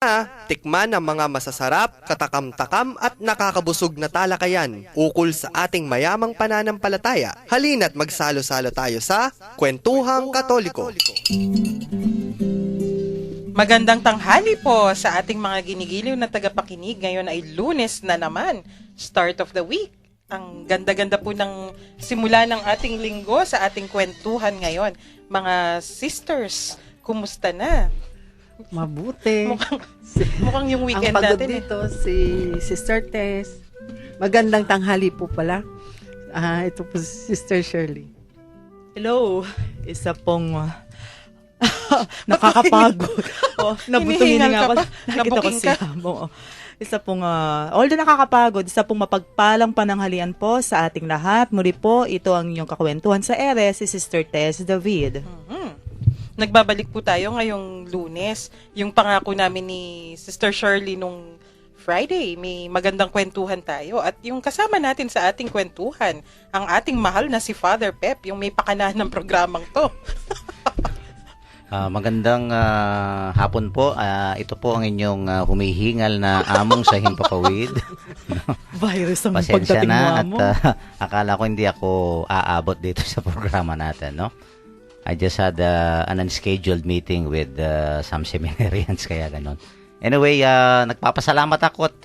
Tikman ang mga masasarap, katakam-takam at nakakabusog na talakayan ukol sa ating mayamang pananampalataya. Halina't magsalo-salo tayo sa Kwentuhang Katoliko. Magandang tanghali po sa ating mga ginigiliw na tagapakinig. Ngayon ay Lunes na naman, start of the week. Ang ganda-ganda po ng simula ng ating linggo sa ating kwentuhan ngayon. Mga sisters, kumusta na? Mabuti. Mukhang yung weekend ang pagod natin. dito si Sister Tess. Magandang tanghali po pala. Ito po si Sister Shirley. Hello. Isa pong nakakapagod. Nabutungin nga ako. Nakita ko si Hamo. Isa pong, although nakakapagod, isa pong mapagpalang pananghalian po sa ating lahat. Muli po, ito ang inyong kakwentuhan sa ere, si Sister Tess David. Nagbabalik po tayo ngayong Lunes. Yung pangako namin ni Sister Shirley nung Friday, may magandang kwentuhan tayo. At yung kasama natin sa ating kwentuhan, ang ating mahal na si Father Pep, yung may pakanahan ng programang to. Magandang hapon po. Ito po ang inyong humihingal na among sa Himpapawid. Virus ang Pasensya pagdating na mo. at akala ko hindi ako aabot dito sa programa natin, no? I just had an unscheduled meeting with some seminarians, kaya ganon. Anyway, nagpapasalamat ako at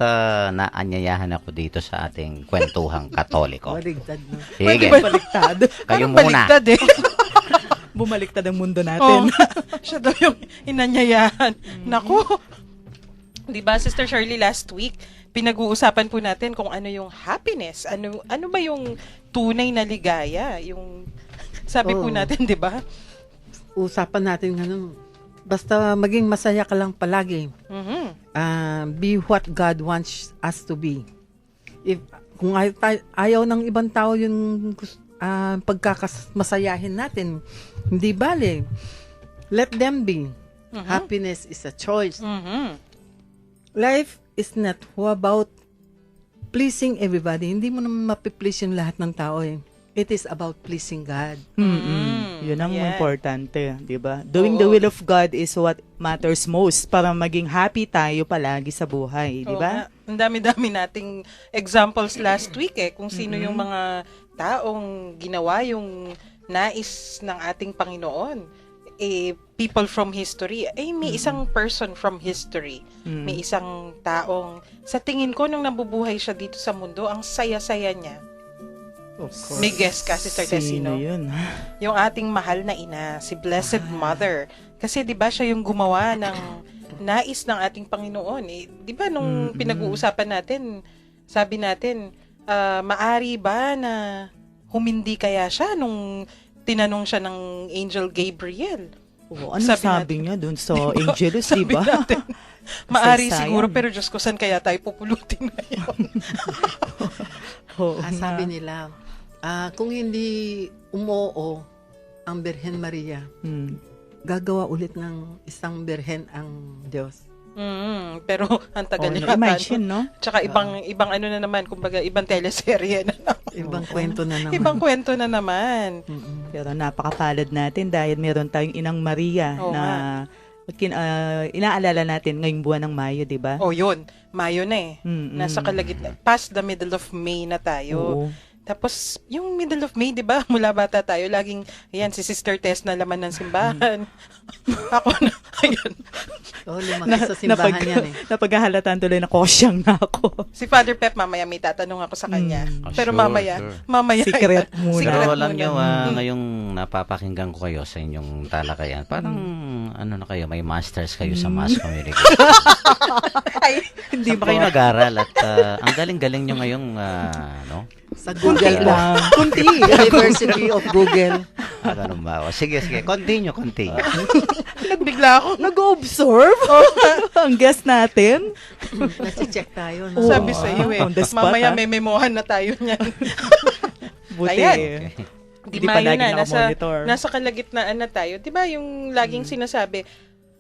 naanyayahan ako dito sa ating Kwentuhang Katoliko. Baligtad na. Sige, Baliktad. kayo Anong muna. baliktad eh? Bumaliktad ang mundo natin. Siya daw yung inanyayahan. Naku! Diba, Sister Shirley, last week, pinag-uusapan po natin kung ano yung happiness. Ano ba yung tunay na ligaya? Yung sabi po natin, di ba? Usapan natin ganun. Basta maging masaya ka lang palagi. Be what God wants us to be. Kung ayaw ng ibang tao yung pagkakamasayahin natin, hindi bale. Let them be. Happiness is a choice. Life is not about pleasing everybody. Hindi mo naman mapiplease yung lahat ng tao eh. It is about pleasing God. Yun ang Yeah. importante, di ba? Doing the will of God is what matters most para maging happy tayo palagi sa buhay, di ba? Ang dami-dami nating examples last week eh, kung sino yung mga taong ginawa yung nais ng ating Panginoon. People from history. May isang person from history. May isang taong, sa tingin ko, nung nabubuhay siya dito sa mundo, ang saya-saya niya. Of course. May guess ka, Sister Tessino? Sino yun? Yung ating mahal na ina, si Blessed Mother. Kasi 'di ba siya yung gumawa ng nais ng ating Panginoon. 'Di ba nung pinag-uusapan natin, sabi natin, maari ba na humindi kaya siya nung tinanong siya ng Angel Gabriel? Oo, ano sabi niya dun sa Angelus, di Sabi ba? natin, maari Kasaysayan. siguro, pero Diyos ko, saan kaya tayo pupulutin na yun? Oo Sabi nila, kung hindi umuo ang Birhen Maria, gagawa ulit ng isang birhen ang Diyos. Pero ang tagal Oh, yata. imagine, no? Tsaka ibang ano na naman, kumbaga ibang teleserye na naman. Ibang kwento na naman. Ibang kwento na naman. Pero napakapalad natin dahil meron tayong Inang Maria Oo na inaalala natin ngayong buwan ng Mayo, di ba? Oh, yun. Mayo na eh. Mm-mm. Nasa kalagitnaan. Past the middle of May na tayo. Oo. Tapos, yung middle of May, di ba? Mula bata tayo, laging, ayan, si Sister Tess na laman ng simbahan. Ako na, ayan. Lumaki sa simbahan yan eh. Napaghahalatan tuloy na kosyang na ako. Si Father Pep, mamaya may tatanong ako sa kanya. Pero Sure, mamaya, sure. mamaya. Secret muna. Secret Pero alam muna. nyo, ngayong napapakinggan ko kayo sa inyong talakayan, parang ano na kayo, may masters kayo sa mass communication. Ay, Hindi ba kayo nag-aral at ang galing-galing nyo ngayong, no? Sa Google lang. Kunti. University of Google. Ganun ba? O, sige, continue. nagbigla ako. Nag-observe ang guest natin. Nasi-check tayo. No? Oo. Sabi sa iyo eh. On the spot, Mamaya ha? may memohan na tayo niyan. Buti. Ayan. Di Hindi ba pa yun lagi na, nakamonitor. nasa kalagitnaan na tayo. Di ba yung laging sinasabi,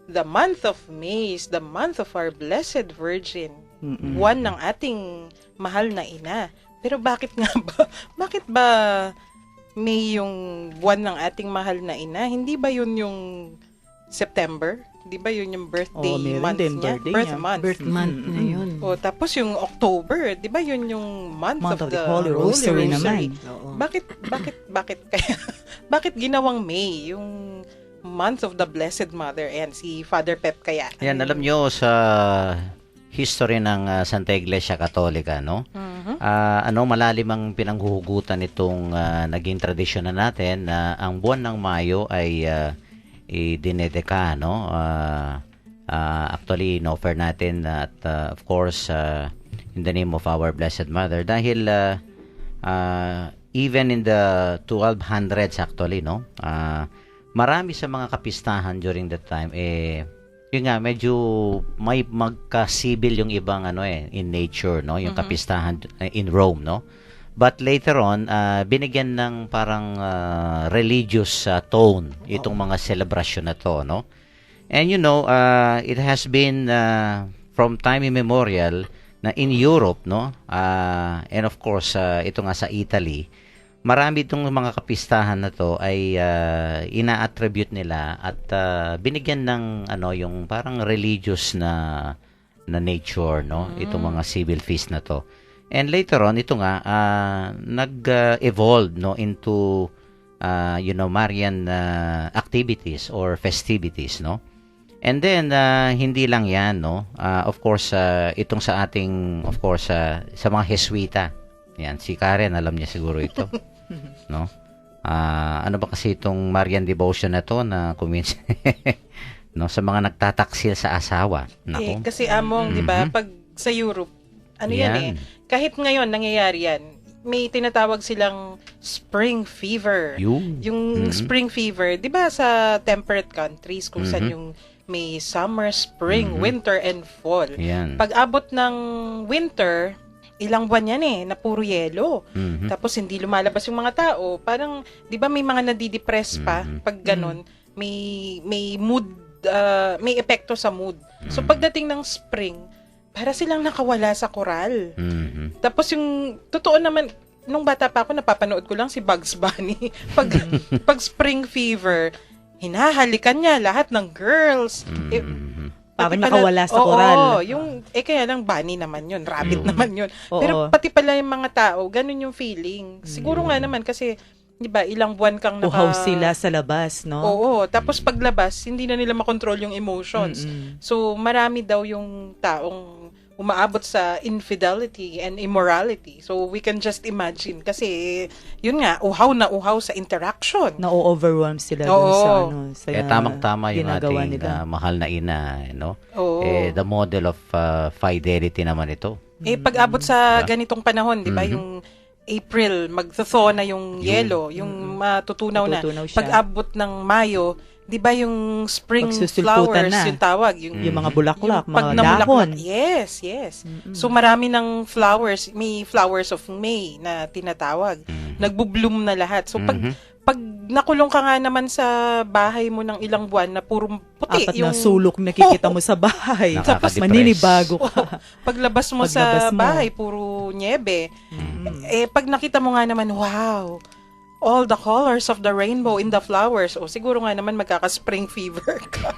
the month of May is the month of our Blessed Virgin. Buwan ng ating mahal na ina. Pero bakit nga ba? Bakit ba May yung buwan ng ating mahal na ina? Hindi ba yun yung September? 'di ba yun yung birthday meron month din, niya? birthday Birth niya. month. Birth month na yun. Tapos yung October, 'di ba yun yung month of the Holy Rosary naman. Oo. Bakit kaya bakit ginawang May yung month of the Blessed Mother and si Father Pep kaya? Yan, alam nyo sa history ng Santa Iglesia Katolika, no? Malalim ang pinanghuhugutan itong naging tradisyon na natin na ang buwan ng Mayo ay dinedeka, no? Actually, in-offer natin at of course in the name of our Blessed Mother dahil even in the 1200s actually, no? Marami sa mga kapistahan during that time yun nga, medyo may magka-civil yung ibang in nature, no, yung kapistahan in Rome, no. But later on, binigyan ng parang religious tone itong mga celebration na to, no. And it has been from time immemorial na in Europe, no, and of course ito nga sa Italy, marami itong mga kapistahan na to ay ina-attribute nila at binigyan ng yung parang religious na nature, no, itong mga civil feast na to. And later on ito nga nag-evolve, no, into Marian activities or festivities, no. And then hindi lang 'yan, no. Of course itong sa ating sa mga Jesuita. Yan, si Karen alam niya siguro ito. No? Ano ba kasi itong Marian devotion na to na kuminsan no, sa mga nagtataksil sa asawa. Nako. Kasi among, 'di ba, pag sa Europe, yan kahit ngayon nangyayari yan, may tinatawag silang spring fever. Yung spring fever, 'di ba sa temperate countries kung saan yung may summer, spring, winter and fall. Yan. Pag abot ng winter, ilang buwan yan na puro yelo. Tapos hindi lumalabas yung mga tao. Parang, di ba may mga nadidepress pa pag ganon. May mood, may epekto sa mood. So pagdating ng spring, para silang nakawala sa koral. Tapos yung, totoo naman, nung bata pa ako, napapanood ko lang si Bugs Bunny. Pag spring fever, hinahalikan niya lahat ng girls. Parang nakawala sa koral. Oo, yung, kaya lang bunny naman yun, rabbit naman yun. Pero pati pala yung mga tao, ganun yung feeling. Siguro nga naman kasi, di ba, ilang buwan kang uhaw sila sa labas, no? Oo, tapos paglabas, hindi na nila makontrol yung emotions. So, marami daw yung taong umaabot sa infidelity and immorality. So, we can just imagine. Kasi, yun nga, uhaw na uhaw sa interaction. Na-overwhelm sila dun sa tamang-tama yung ating mahal na ina, no? The model of fidelity naman ito. Pag abot sa ganitong panahon, di ba, yung April, magtothaw na yung yelo, yung matutunaw na. Pag abot ng Mayo, di ba yung spring flowers, yung tawag. Yung mga bulaklak, mga dahon. Yes. So marami ng flowers, may flowers of May na tinatawag. Nagbo-bloom na lahat. So pag nakulong ka nga naman sa bahay mo ng ilang buwan na puro puti. Apat na sulok nakikita mo sa bahay. Tapos maninibago ka. Paglabas mo sa bahay, puro niebe. Pag nakita mo nga naman, wow, all the colors of the rainbow in the flowers. Siguro nga naman magkaka-spring fever ka.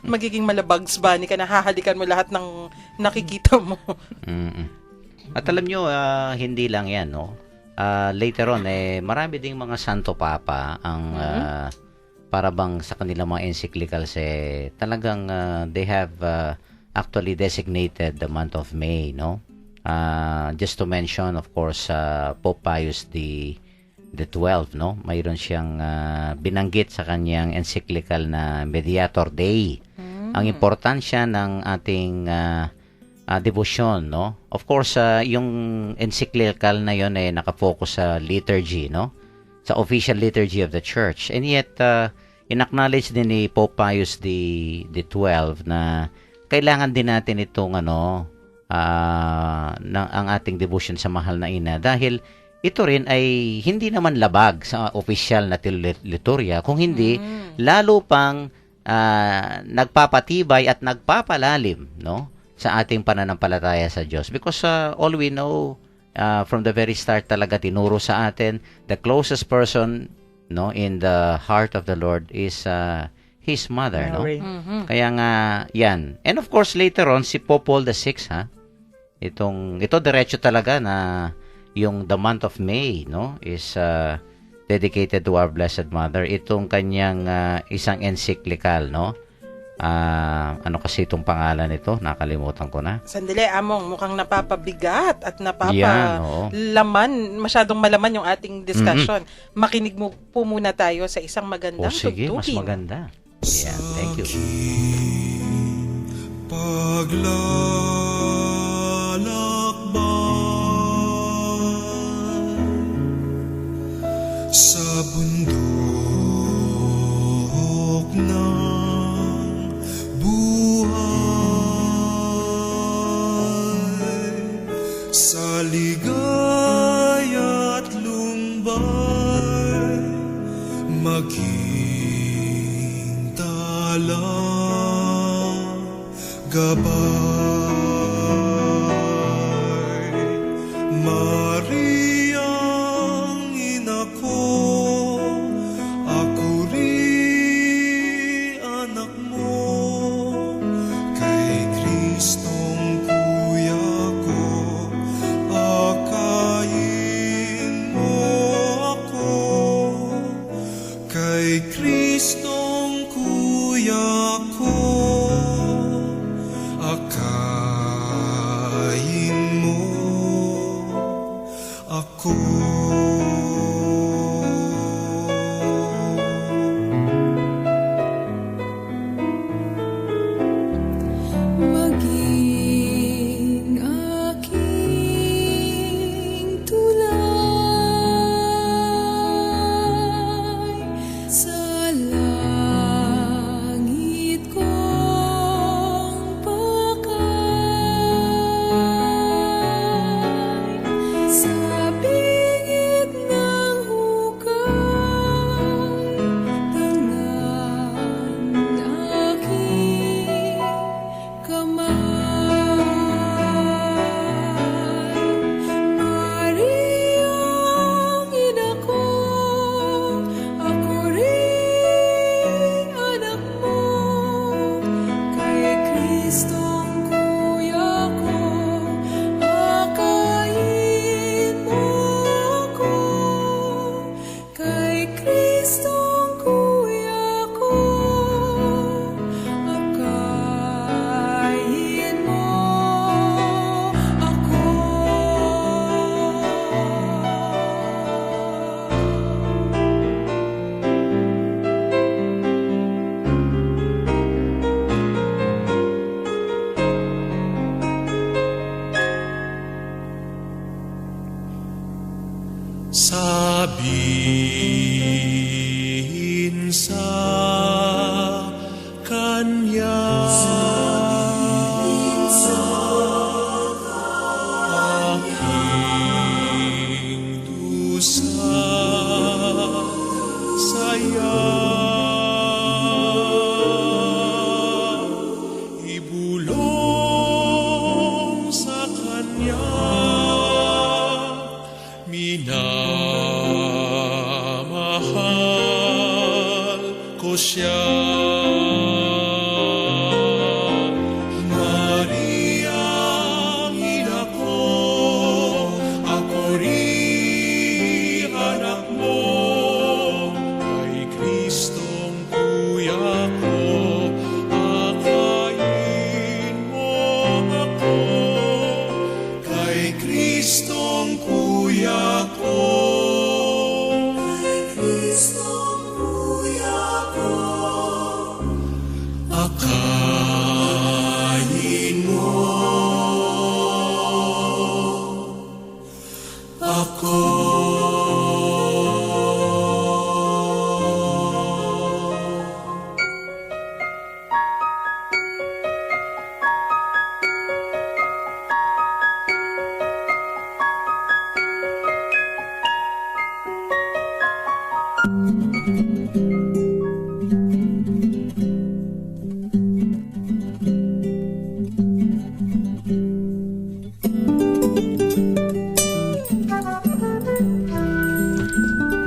Magiging malabags bunny ka, nahahalikan mo lahat ng nakikita mo. At alam nyo, hindi lang yan, no? Later on, marami ding mga Santo Papa ang para bang sa kanilang mga encyclicals, talagang they have actually designated the month of May, no? Just to mention, of course, Pope Pius the 12, no? Mayroon siyang binanggit sa kanyang encyclical na Mediator Dei. Ang importansya ng ating devotion, no? Of course, yung encyclical na yon nakafocus sa liturgy, no? Sa official liturgy of the church. And yet, in-acknowledge din ni Pope Pius the 12 na kailangan din natin itong ang ating devotion sa mahal na ina dahil ito rin ay hindi naman labag sa official na liturya, kung hindi lalo pang nagpapatibay at nagpapalalim, no, sa ating pananampalataya sa Diyos, because all we know from the very start talaga tinuro sa atin the closest person, no, in the heart of the Lord is his mother, no? Mary. Kaya nga, yan. And of course, later on, si Pope Paul VI, ha? Ito diretso talaga na yung the month of May, no? Is dedicated to our Blessed Mother. Itong kanyang isang encyclical, no? Ano kasi itong pangalan nito? Nakalimutan ko na. Sandali, Among, mukhang napapabigat at Yan, oo. napapalaman, masyadong malaman yung ating discussion. Makinig mo po muna tayo sa isang magandang Sige, mas tugtugin. maganda. Yeah, thank you. Paglalakbay sa bundok ng buhay, sa ligaya't lumbay, maging talang gabay. Mariang ina ko, ako rin anak mo, kay Kristong kuya ko, akayin mo ako, kay Kristong kuya ko, akayin mo ako. Maging aking tulay sa langit kong pakay, sa bingit ng hukay, tangan aking kamay. Mariang ina ko, ako rin anak mo, kay Kristong kuya ko, akayin mo ako, kay Kristong kuya ko, akayin mo ako.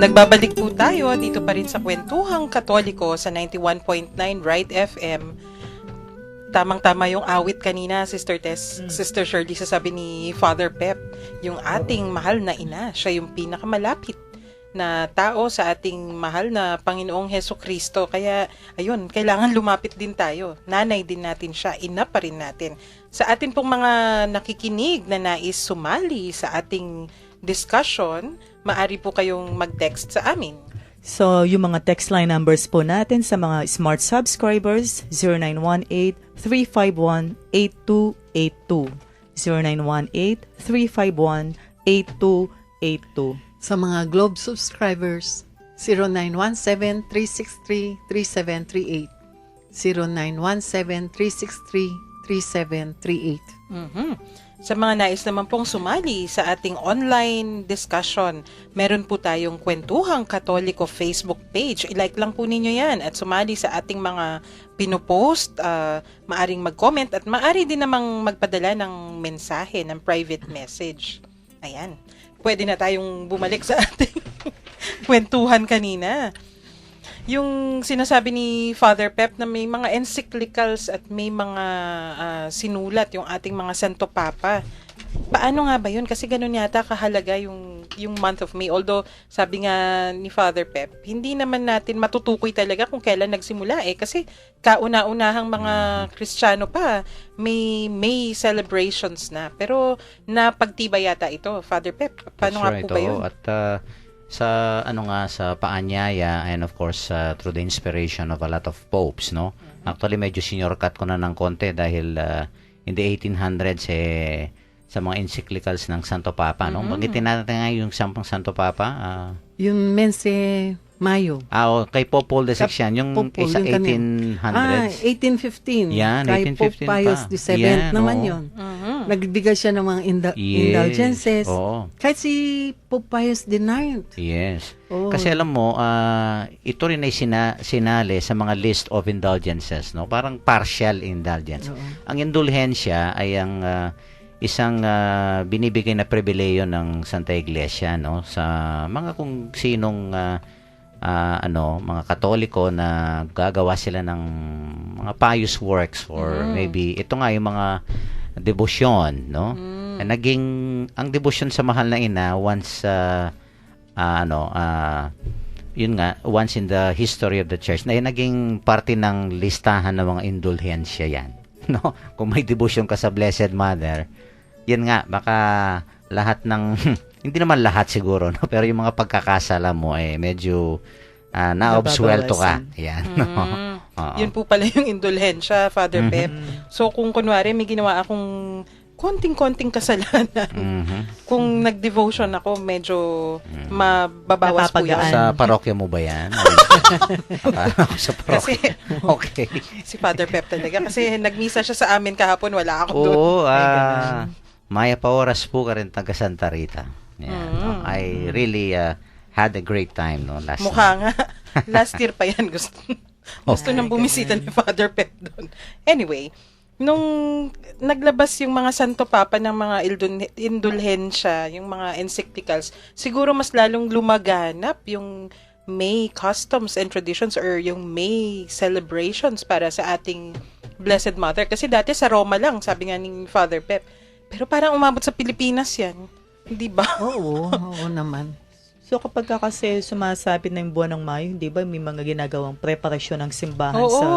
Nagbabalik po tayo dito pa rin sa Kwentuhang Katoliko sa 91.9 Right FM. Tamang-tama yung awit kanina, Sister Tess, Sister Shirley, sasabi ni Father Pep, yung ating mahal na ina, siya yung pinakamalapit na tao sa ating mahal na Panginoong Heso Kristo. Kaya, ayun, kailangan lumapit din tayo. Nanay din natin siya, ina pa rin natin. Sa atin pong mga nakikinig na nais sumali sa ating discussion, maari po kayong mag-text sa amin. So, yung mga text line numbers po natin sa mga smart subscribers, 0918-351-8282. 0918-351-8282. Sa mga Globe subscribers, 0917-363-3738. 0917-363-3738. Sa mga nais naman pong sumali sa ating online discussion, meron po tayong Kwentuhang Katoliko Facebook page. I-like lang po ninyo yan at sumali sa ating mga pinopost. Maaring mag-comment at maari din namang magpadala ng mensahe, ng private message. Ayan. Pwede na tayong bumalik sa ating kwentuhan kanina. Yung sinasabi ni Father Pep na may mga encyclicals at may mga sinulat yung ating mga Santo Papa. Paano nga ba yun? Kasi ganun yata kahalaga yung month of May. Although, sabi nga ni Father Pep, hindi naman natin matutukoy talaga kung kailan nagsimula eh. Kasi kauna-unahang mga Kristiyano pa, may celebrations na. Pero napagtibay yata ito, Father Pep. Paano nga po ba yun? At sa sa paanyaya and of course through the inspiration of a lot of popes, no? Actually medyo senior cut ko na ng konti dahil in the 1800s sa mga encyclicals ng Santo Papa, no? Banggitin natin nga yung sampung Santo Papa. Yung Mense Mayo. Kay Pope Paul VI yan, yung Pope Paul, sa yung kanina. 1800s. 1815. Yan, Kay 1815 Pope Pius pa. VII Yan, naman oo. yun. Nagbigay siya ng mga indulgences. Oo. Kahit si Pope Pius IX. Yes. Oo. Kasi alam mo, ito rin ay sinali sa mga list of indulgences, no? Parang partial indulgence. Oo. Ang indulhensya ay ang isang binibigay na pribileyo ng Santa Iglesia, no? Sa mga kung sinong mga Katoliko na gagawa sila ng mga pious works or maybe ito nga yung mga debosyon, no? Ang debosyon sa mahal na ina once yun nga, once in the history of the church na naging parte ng listahan ng mga indulhensya yan, no? Kung may devotion ka sa Blessed Mother, yan nga, baka lahat ng hindi naman lahat siguro, no? Pero yung mga pagkakasala mo medyo naobswelto ka. Yan. No? Yun po pala yung indulhensya, Father Pep. So kung kunwari may ginawa akong konting-konting kasalanan, kung nag-devotion ako, medyo mababawas po yun. Sa parokya mo ba yan? Sa parokya. Okay. Si Father Pep talaga. Kasi nagmisa siya sa amin kahapon, wala ako doon. Oo, Maya Paoras po ka rin taga Santa Rita. Yeah, I really had a great time last Mukha night. nga. Last year pa yan. Gusto nang bumisita ni Father Pep doon. Anyway, nung naglabas yung mga Santo Papa ng mga indulhensya, yung mga encyclicals, siguro mas lalong lumaganap yung May customs and traditions or yung May celebrations para sa ating Blessed Mother. Kasi dati sa Roma lang, sabi nga ni Father Pep. Pero parang umabot sa Pilipinas yan. Hindi ba? Oo naman. So kapag kasi sumasapit na yung buwan ng Mayo, hindi ba may mga ginagawang preparasyon ng simbahan Oo. sa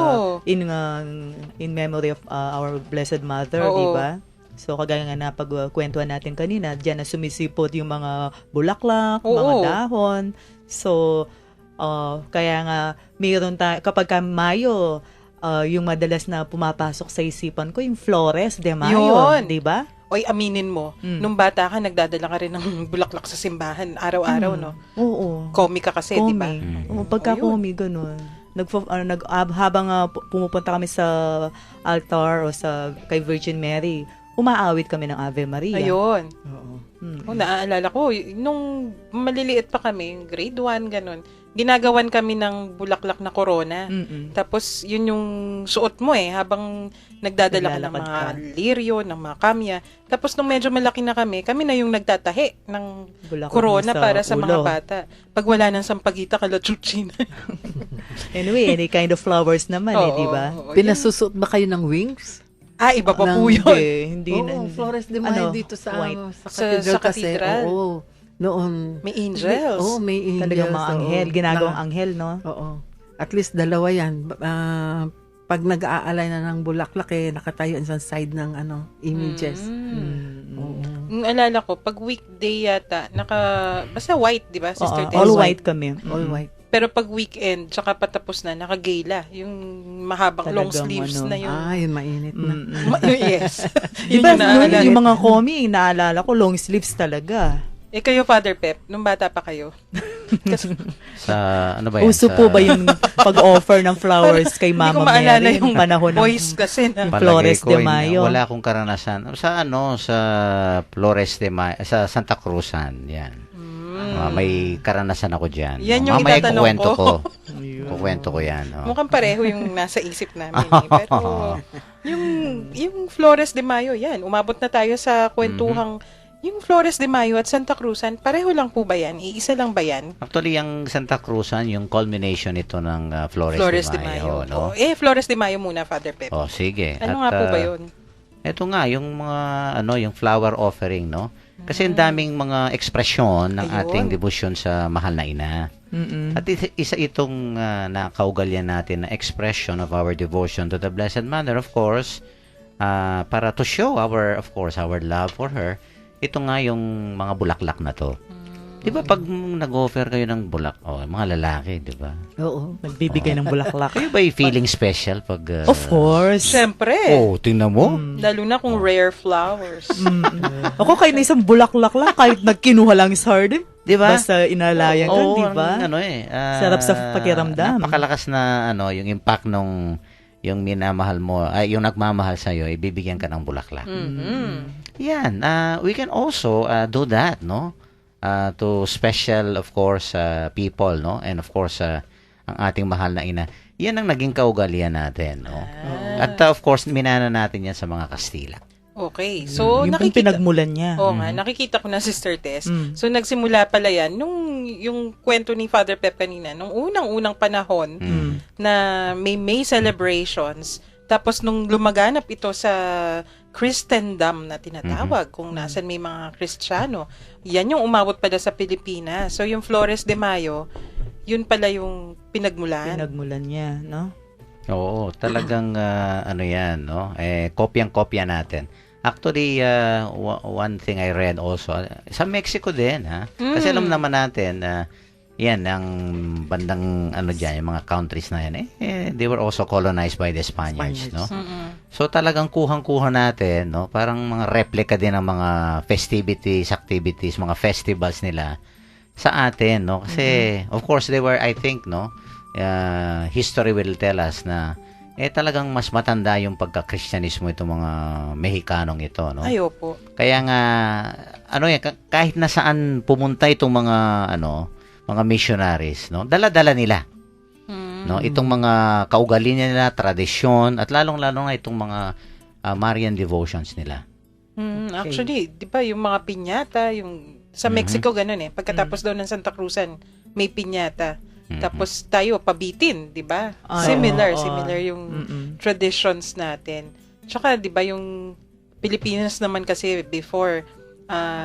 in memory of our Blessed Mother, Oo. di ba? So kagaya nga na pagkwentuhan natin kanina, diyan na sumisipot yung mga bulaklak, Oo. mga dahon. So kaya nga mayroon kapag ka Mayo, yung madalas na pumapasok sa isipan ko yung Flores de Mayo, Yun. di ba? Oy, aminin mo, nung bata ka, nagdadala ka rin ng bulaklak sa simbahan araw-araw, no? Oo. Komi ka kasi, di ba? Oo, pagka komi, ganun. Habang pumupunta kami sa altar o kay Virgin Mary, umaawit kami ng Ave Maria. Ayun. Oo. Naaalala ko, nung maliliit pa kami, grade 1, ganun, ginagawan kami ng bulaklak na corona. Mm-mm. Tapos, yun yung suot mo habang nagdadala ka ng Naglalakad mga ka. lirio, ng mga kamya. Tapos, nung medyo malaki na kami na yung nagtatahi ng Bulaklak corona sa para sa mga ulo. bata. Pag wala nang sampagita, kala chuchi na. Anyway, any kind of flowers naman Oo, di ba? oo, yun. Pinasusuot ba kayo ng wings? Iba pa po Ng- yun. Hindi Oo, Flores de Mayo Ano, dito sa white. sa Sa cathedral kasi. cathedral. Oo. Noon. May angels. Oo, may angels. Talagang mga oo. anghel, ginagawang Na- anghel, no? Oo. At least dalawa yan. Pag nag-aalay na ng bulaklak, nakatayo sa side ng images. Oo. Alala ko, pag weekday yata, basta white, di ba, Sister Oo, Tess? all white kami. All white. Pero pag weekend, tsaka patapos na, nakagayla. Yung mahabang long Talagang sleeves ano. na yung... Yun mainit na. Yes. Di Yun ba, yung naalala. yung mga comi, naalala ko, long sleeves talaga. Kayo, Father Pep, nung bata pa kayo. Kasi, Sa, ano ba yan? Uso Sa po ba yung pag-offer ng flowers kay hindi ko Mama maalala Mary yung panahon ng voice kasi na. palagay Flores ko, de Mayo? Wala akong karanasan. Sa Flores de Mayo, sa Santa Cruzan, yan. May karanasan ako dyan. Yan yung Mamaya itatanong kukwento ko. ko. Kukwento ko yan. Mukhang pareho yung nasa isip namin. Pero yung Flores de Mayo, yan. Umabot na tayo sa kwentuhang yung Flores de Mayo at Santa Cruzan, pareho lang po ba yan? Iisa lang ba yan? Actually, yung Santa Cruzan, yung culmination ito ng Flores de Mayo. No? Flores de Mayo muna, Father Pep. Oh, sige. Ano nga po ba yun? Ito nga, yung mga, yung flower offering, no? Kasi ang daming mga ekspresyon ng Ayun. ating devotion sa mahal na ina. Mm-mm. At isa itong nakaugalyan natin na expression of our devotion to the Blessed Mother, of course, para to show our love for her. Ito nga yung mga bulaklak na to. Di ba pag nag-offer kayo ng mga lalaki, di ba? Oo. Nagbibigay ng bulaklak. Kayo ba feeling special pag... Of course. Siyempre. Oh, tingnan mo. Lalo na kung rare flowers. Ako kahit na isang bulaklak lang, kahit nagkinuha lang sa hardin, Di ba? basta inalayan ka, Oo, di ba? Sarap sa pakiramdam. Napakalakas na yung impact nung yung minamahal mo, yung nagmamahal sa iyo, ibibigyan ka ng bulaklak. Yan, we can also do that, no? To special, of course, people, no? And of course, ang ating mahal na ina. Yan ang naging kaugalian natin, no? At of course, minana natin yan sa mga Kastila. Okay. So, Yung pong pinagmulan niya. Oo nga, nakikita ko na, Sister Tess. So, nagsimula pala yan nung yung kwento ni Father Pep kanina, nung unang-unang panahon na may celebrations. Tapos, nung lumaganap ito sa Christendom na tinatawag, kung nasan may mga Kristiyano, yan yung umabot pala sa Pilipinas. So, yung Flores de Mayo, yun pala yung pinagmulan. Pinagmulan niya, no? Oo, talagang yan, no? Kopyang-kopya natin. Actually, one thing I read also, sa Mexico din, ha? Kasi alam naman natin, yan, ang bandang, dyan, yung mga countries na yan, they were also colonized by the Spaniards, no? So, talagang kuhang-kuha natin, no? Parang mga replica din ng mga festivities, activities, mga festivals nila sa atin, no? Kasi, of course, they were, I think, no? History will tell us na talagang mas matanda yung pagka-Kristyanismo itong mga Mexicanong ito, no? Ay, opo. Kaya nga kahit na saan pumunta itong mga missionaries, no? Dala-dala nila. No, itong mga kaugalian nila, tradisyon at lalong-lalo na itong mga Marian devotions nila. Actually, 'di ba, yung mga piñata, yung sa Mexico ganun pagkatapos daw ng Santa Cruzan, may piñata. Tapos tayo pabitin, 'di ba? Similar yung traditions natin. Tsaka 'di ba yung Pilipinas naman kasi before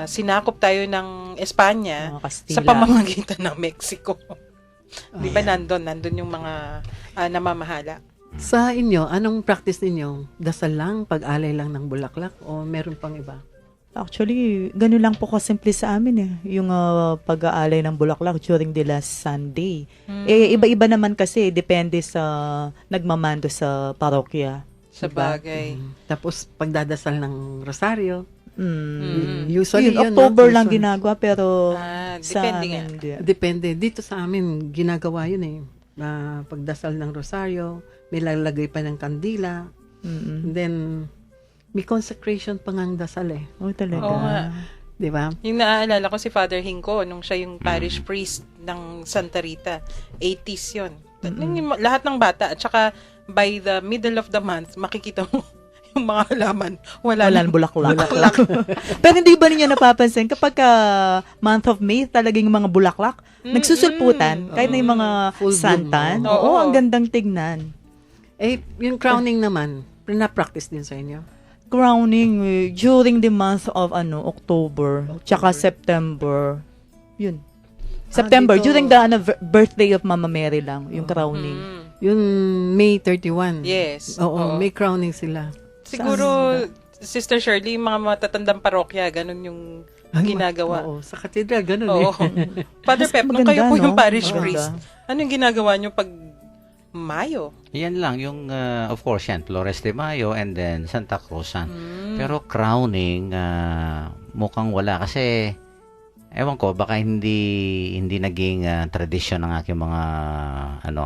sinakop tayo ng Espanya Mga Kastila. sa pamamagitan ng Mexico. 'Di ba nandun yung mga namamahala? Sa inyo, anong practice ninyo? Dasal lang, pag-alay lang ng bulaklak o meron pang iba? Actually, ganun lang po kasimple sa amin yung pag-aalay ng bulaklak during the last Sunday. Iba-iba naman kasi, depende sa nagmamando sa parokya. Sa bagay. Tapos, pagdadasal ng rosaryo. Usually, Yun, yun, October lang usually. ginagawa, pero sa Depende nga. amin, hindi. Depende. Dito sa amin, ginagawa yun pagdasal ng rosaryo, may lalagay pa ng kandila. And then, may consecration pa ngang dasal Oh, talaga. Oo nga. Di ba? Yung naaalala ko si Father Hinko nung siya yung parish priest ng Santa Rita. 80s yun. Lahat ng bata. At saka by the middle of the month, makikita mo yung mga halaman. Wala Walang nang bulaklak. Pero hindi ba ninyo napapansin kapag month of May talagang yung mga bulaklak nagsusulputan kahit na yung mga Full bloom, santan. oo. Oo, ang gandang tignan. Yung crowning naman, na-practice din sa inyo? Crowning during the month of October, tsaka September. Yun. September, dito- during the birthday of Mama Mary lang, yung crowning. Yung May 31. Yes. Oo, may crowning sila. Siguro, Sister Shirley, yung mga matatandang parokya, ganun yung ginagawa. Oo, sa katedral, ganun Oo. Father Pep, nung maganda, kayo po yung no? parish Maganda. priest, ano yung ginagawa nyo pag Mayo? Yan lang, yung, of course, yan, Flores de Mayo and then Santa Cruzan. Pero crowning, mukhang wala kasi, ewan ko, baka hindi naging tradisyon ng aking mga,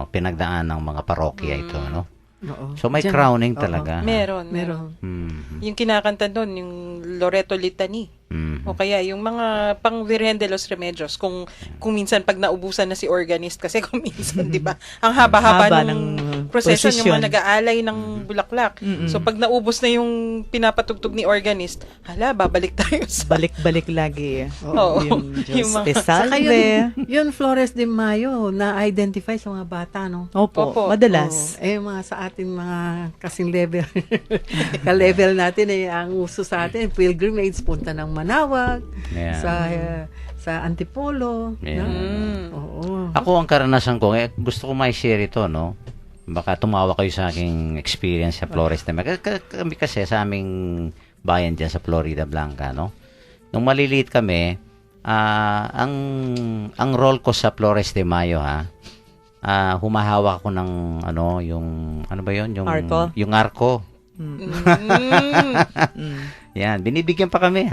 pinagdaan ng mga parokya ito, no? Oo. So, may Diyan. crowning Oo. talaga. Meron. Meron. Yung kinakanta doon, yung Loreto Litany. Mhm. O kaya yung mga pang Virgen de los Remedios, kung minsan pag naubusan na si organist, kasi kung minsan, di ba, ang haba-haba Haba ng ng procession, yung procession. mga nag-aalay ng bulaklak. So pag naubos na yung pinapatugtog ni organist, hala, babalik tayo sa... Balik-balik lagi. Oo. Yung Yung Diyos mga- te Saka salve. yun Flores de Mayo, na-identify sa mga bata, no? Opo, Opo. madalas. Mga sa ating mga kasing level, ka-level natin ang uso sa atin, pilgrimage, punta ng Manawag, Yeah. sa Antipolo. Yeah. No? Oo. Ako, ang karanasan ko, gusto ko mai-share ito, no? Baka tumawa kayo sa aking experience sa Flores de Mayo. Kami kasi sa aming bayan dyan sa Florida Blanca, no? Nung maliliit kami, ang role ko sa Flores de Mayo, humahawak ako ng, yung, ano ba yun? Yung Arko? Yung arko. Mm. Yan, binibigyan pa kami,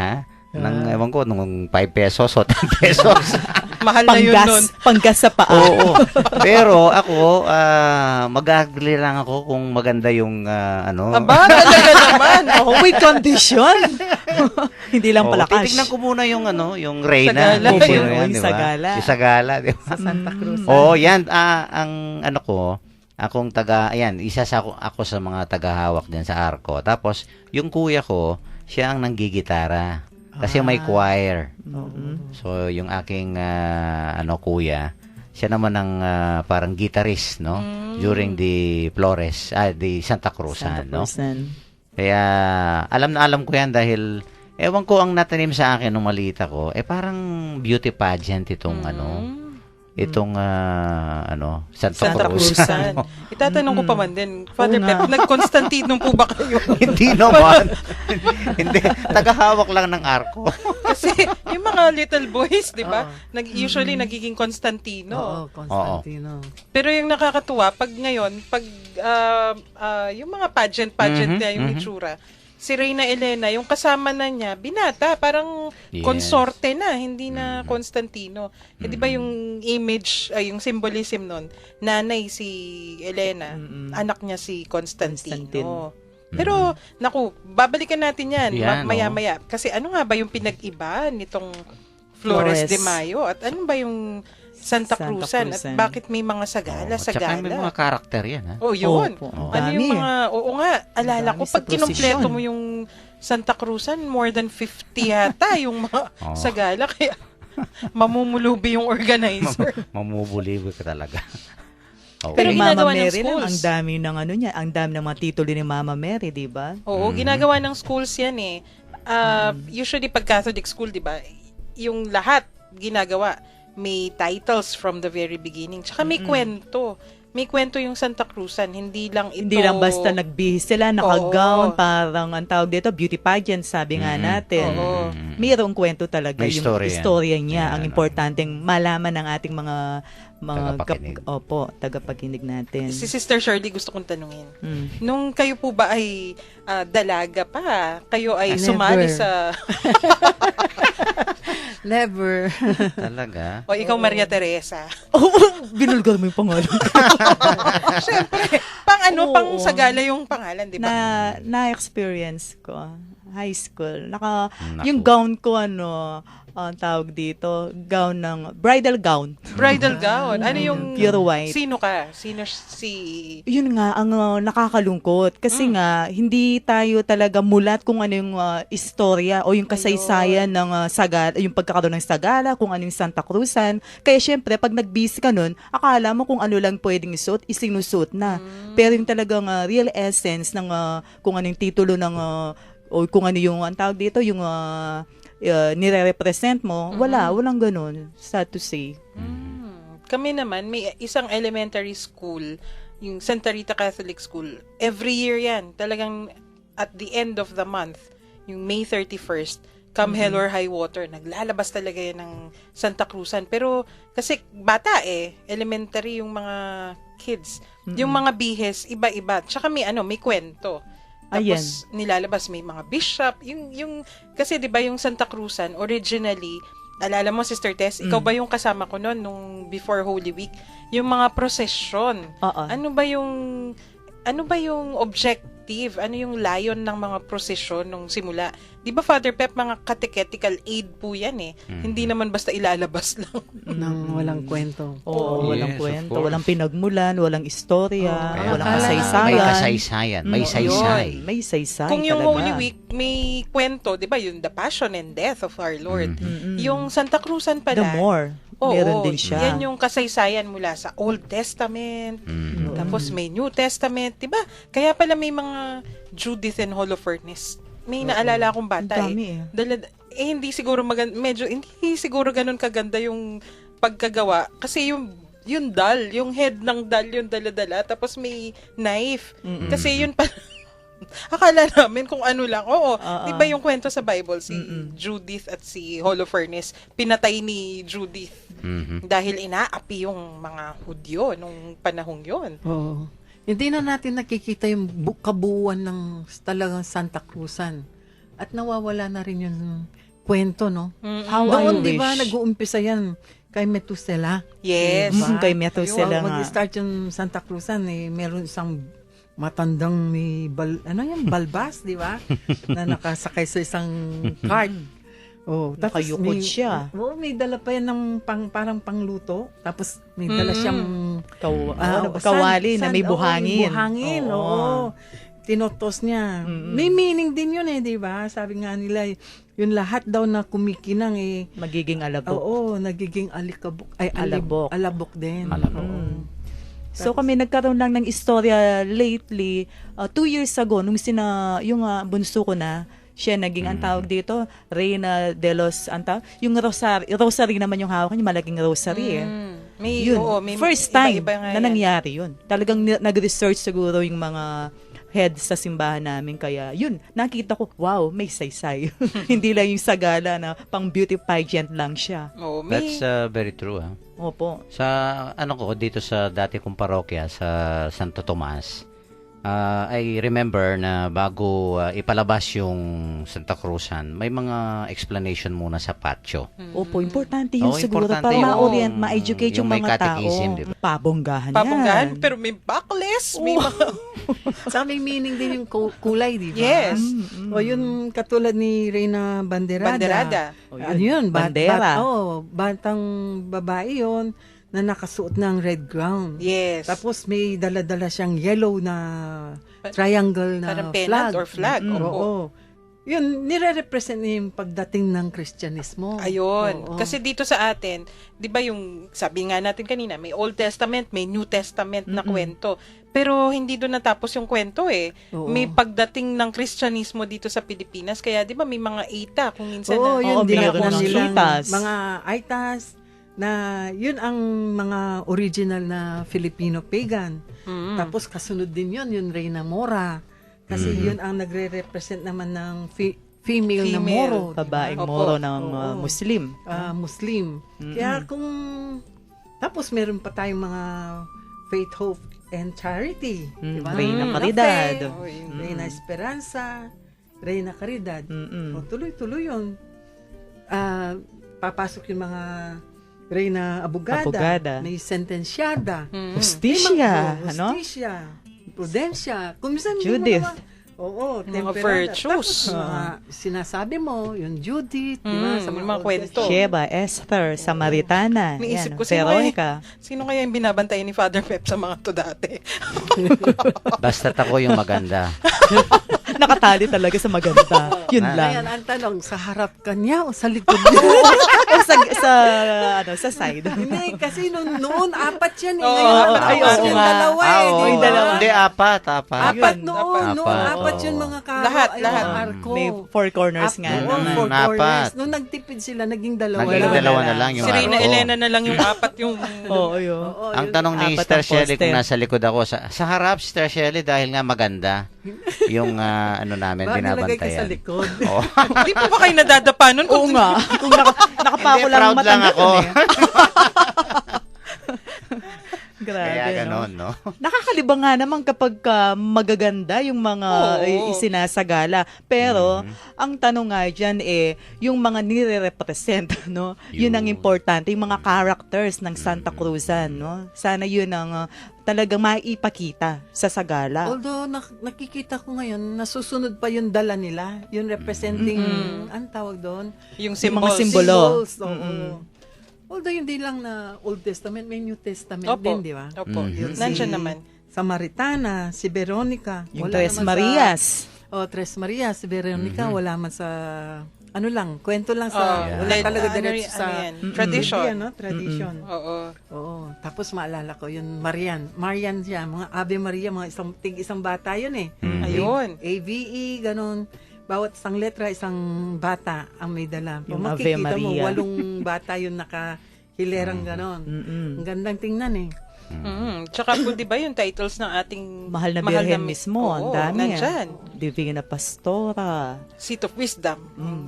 ewan ko, nung 5 pesos o 10 pesos. Mahal na yun nun. Panggas sa paa. Oo. Pero ako, mag-agree lang ako kung maganda yung, Aba, talaga naman. Oh, with condition. Hindi lang pala cash. titignan ko muna yung, yung Reyna. Sagala. Kung sino Oo, yan, yung di ba? Sagala. Yung Sagala, di ba? Sa Santa Cruz. Oo, yan, ang, akong isa ako sa mga tagahawak dyan sa Arco. Tapos, yung kuya ko, siya ang nanggigitara. Kasi may choir. So, yung aking, kuya, siya naman ang parang guitarist, no? During the Flores, the Santa Cruzan, no? Kaya, alam ko yan dahil, ewan ko ang natanim sa akin nung maliit ako, parang beauty pageant itong, Santa Cruzan. Itatanong ko pa man din, Father Pep, nag-Constantino po ba kayo? Hindi naman. Hindi. Tagahawak lang ng arko. Kasi yung mga little boys, di ba? Usually nagiging Constantino. Oo, Constantino. Pero yung nakakatuwa, pag ngayon, yung mga pageant na yung itsura, si Reyna Elena, yung kasama na niya, binata, parang Yes. konsorte na, hindi na Constantino. Eh, di ba yung image, yung symbolism nun, nanay si Elena, anak niya si Constantino. Pero, naku, babalikan natin yan, Yan, maya-maya. Kasi ano nga ba yung pinag-iba nitong Flores de Mayo? At ano ba yung Santa Cruzan? At bakit may mga sagala? Tsaka may mga karakter yan, ha? Oh, yun. Opo. Ano yung mga, nga, alala ko, Dami sa pag kinumpleto prosesyon. mo yung Santa Cruzan, more than 50 yata yung mga sagala. Kaya, mamumulubi yung organizer. Mamubulibig ka talaga. Oh. Pero Pero Mama ginagawa ng Mary lang, schools. ang dami ng ang dami ng mga titulo ni Mama Mary, di ba? Oo, ginagawa ng schools yan eh. Usually, pag Catholic school, di ba, yung lahat ginagawa, may titles from the very beginning. Tsaka may kwento. May kwento yung Santa Cruzan, hindi lang ito... Hindi lang basta nagbihis sila, naka-gown, Oo. parang ang tawag dito, beauty pageant, sabi nga natin. Oo. Mayroong kwento talaga. May yung story yan. istorya niya, Yan, ang importanteng malaman ng ating mga Tagapakinig. tagapakinig natin. Si Sister Shirley, gusto kong tanungin. Mm. Nung kayo po ba ay dalaga pa, kayo ay Never. sumali sa... Never. Talaga? O ikaw, Maria Teresa. Binulgar mo yung pangalan. Siyempre, Oo. pang sagala yung pangalan, di ba? Na-experience ko. High school. Naku. Yung gown ko, ang tawag dito, bridal gown. Bridal gown. Ano yung... Pure white. Sino ka? Sino si... Yun nga, ang nakakalungkot. Kasi nga, hindi tayo talaga mulat kung ano yung istorya o yung kasaysayan ng sagala, yung pagkakaroon ng sagala, kung ano yung Santa Cruzan. Kaya syempre, pag nag-busy ka nun, akala mo kung ano lang pwedeng isuot, isinusuot na. Pero yung talagang real essence ng kung ano yung titulo ng o kung ano yung ang tawag dito, yung nire-represent mo, walang ganun, sad to say. Kami naman, may isang elementary school, yung Santa Rita Catholic School. Every year yan. Talagang at the end of the month, yung May 31st, come hell or high water, naglalabas talaga yan ng Santa Cruzan. Pero kasi bata elementary yung mga kids. Yung mga bihes, iba-iba. Tsaka may kwento. Tapos nilalabas may mga bishop, yung kasi 'di ba yung Santa Cruzan originally, alala mo Sister Tess, ikaw ba yung kasama ko noon nung before Holy Week, yung mga procession. Ano ba yung objective? Ano yung layon ng mga prosesyon nung simula? 'Di ba Father Pep, mga catechetical aid po 'yan Hindi naman basta ilalabas lang. Nang walang kwento. Oo, walang Yes, of kwento, course. walang pinagmulan, walang istorya, Kaya walang akala- kasaysayan. May kasaysayan, may saysay. May saysay Kung yung talaga. Holy Week may kwento, 'di ba? Yung the passion and death of our Lord. Yung Santa Cruzan pala. The more, meron din siya. Yan yung kasaysayan mula sa Old Testament. Tapos may New Testament, 'di ba? Kaya pala may mga Judith and Holofernes. May naalala akong bata Ang dami hindi siguro hindi siguro ganun kaganda yung pagkagawa kasi yung doll, yung head ng doll yung dala-dala, tapos may knife. Kasi yun pa akala namin kung ano lang. Oo, 'di ba yung kwento sa Bible, si Judith at si Holofernes, pinatay ni Judith dahil inaapi yung mga Hudyo nung panahong yon. Oo. Hindi na natin nakikita yung kabuuan ng talagang Santa Cruzan. At nawawala na rin yung kwento, no? How Noon, I di ba, wish. nag-uumpisa yan kay Methuselah. Yes. Diba? Kay Methuselah nga. Mag-start yung Santa Cruzan, meron isang matandang may balbas, di ba? Na nakasakay sa isang cart. Oh, tapos Nakayukod siya. May dala pa yan ng parang pangluto. Tapos may dala siyang Kawali na may Oo, buhangin. may buhangin, oo. Tinotos niya. May meaning din yun di ba? Sabi nga nila, yung lahat daw na kumikinang Magiging alabok. oo, nagiging Alabok. alabok din. Oo. So kami nagkaroon lang ng istorya lately, 2 years ago, nung yung bunso ko na, siya naging ang tawag dito, Reina de los, yung rosary naman yung hawak niya, malaking rosary May, Yun, may first time iba-iba nga na yan. nangyari yun. Talagang nag-research siguro yung mga heads sa simbahan namin. Kaya yun, nakita ko, wow, may saysay. Hindi lang yung sagala na pang beauty pageant lang siya. Oo, may That's very true. Opo. Sa dito sa dati kong parokya sa Santo Tomas, I remember na bago ipalabas yung Santa Cruzan, may mga explanation muna sa patio. Opo, importante yun Oo, siguro importante para yun. ma-orient, ma-educate yung Yung may mga tao. catechism, di ba? Pabonggahan pabonggahan, yan. pero may backless, may mga... Saka may meaning din yung kulay, di ba? Yes. O yun, katulad ni Reina Banderada. Banderada. Ano yun? Bandera. Batang babae yun na nakasuot ng red gown. Yes. Tapos may dala-dala siyang yellow na triangle na Parang pennant flag. or flag. Opo. Oo. Yun, nire-represent niya yung pagdating ng Kristyanismo. Ayun. Oo. Kasi dito sa atin, 'di ba yung sabi nga natin kanina, may Old Testament, may New Testament na kwento. Pero hindi doon natapos yung kwento Oo. May pagdating ng Kristyanismo dito sa Pilipinas, kaya 'di ba may mga ita kung minsan Oo, na yun, meron dinakon ng nilang itas. mga aitas na yun ang mga original na Filipino pagan. Tapos kasunod din yun, yung Reina Mora. Kasi yun ang nagre-represent naman ng female na Moro. Babaeng Opo. Moro ng Oo. Muslim. Muslim. Kaya kung... Tapos meron pa tayong mga faith, hope, and charity. Diba? Reyna Na Caridad. faith, Reyna Esperanza, Reyna Caridad. O, tuloy-tuloy yun. Papasok yung mga Reyna Abogada. Abogada. May sentensyada. Justicia. May Ano? Justicia. Prudencia. Kung minsan hindi mo Judith. naman- Oo, Yung mga temperada. virtues. Tapos mga sinasabi mo, yung Judith, di ba? Sa yung mga Old kwento. Sheba, Esther, Samaritana, Naisip yan, ko, Veronica. Sino kaya yung binabantayan ni Father Pep sa mga to dati? Basta't ako yung maganda. Nakatali talaga sa maganda. Yun Ah. Ayan, lang. ang tanong, sa harap ka niya o sa likod niya? O sa side. Hindi, kasi noon, apat yan. Eh. Oo, Ngayon, ay, apat oo yung nga. dalawa eh. Oo. di yung ba? dalawa. Hindi, apat. Apat Yun, noon, apat. apat Oo. yun mga karo. Lahat, Ay, lahat. mga arko. May four corners nga Oo, naman. four Apat. corners. Nung nagtipid sila, naging dalawa. Naging lang. dalawa na lang yung Si Reyna arko. Elena na lang yung apat yung... Oo, yun. Oo, Ang yun. tanong ni Apat Sister ang Shelley kung poste. nasa likod ako, sa harap, Sister Shelley, dahil nga maganda, yung ano namin, Bakit nilagay ka sa binabantayan. likod? Oo. Hindi po ba kayo nadadapa nun? Oo nga. Kung nakapako Hindi, lang proud lang matanda ako. dun eh. Grabe, Kaya no? ganon, no? Nakakalibang nga naman kapag magaganda yung mga Oo. isinasagala. Pero, ang tanong nga dyan yung mga nire-represent, no? Yun ang Yun. importante, yung mga characters ng Santa Cruzan, no? Sana yun ang talagang maipakita sa sagala. Although nakikita ko ngayon, nasusunod pa yung dala nila, yung representing, ang tawag doon? Yung Yung mga symbols. simbolo. Symbols, oo. Although hindi lang na Old Testament, may New Testament Opo. din, di ba? Opo. Yun Nandiyan si naman. Samaritana, si Veronica. Yung wala Tres naman Marias. Tres Marias, si Veronica, wala man sa, ano lang, kwento lang Oh, sa, wala let- talaga ano diretso yan, sa, ano yan? Tradition. Hindi, ano? Tradition. Oo. Oo. Tapos maalala ko, yun, Marian siya, mga Ave Maria, mga isang bata yun eh. Ayun. AVE, ganun. Bawat isang letra, isang bata ang may dala. Yung Kung Ave makikita mo, Maria. 8 bata yun nakahilerang ganon. Ang gandang tingnan eh. Tsaka po, di ba yung titles ng ating Mahal na Birhen mismo. Ang Oo, dami. nandyan. Divina Pastora. Seat of Wisdom.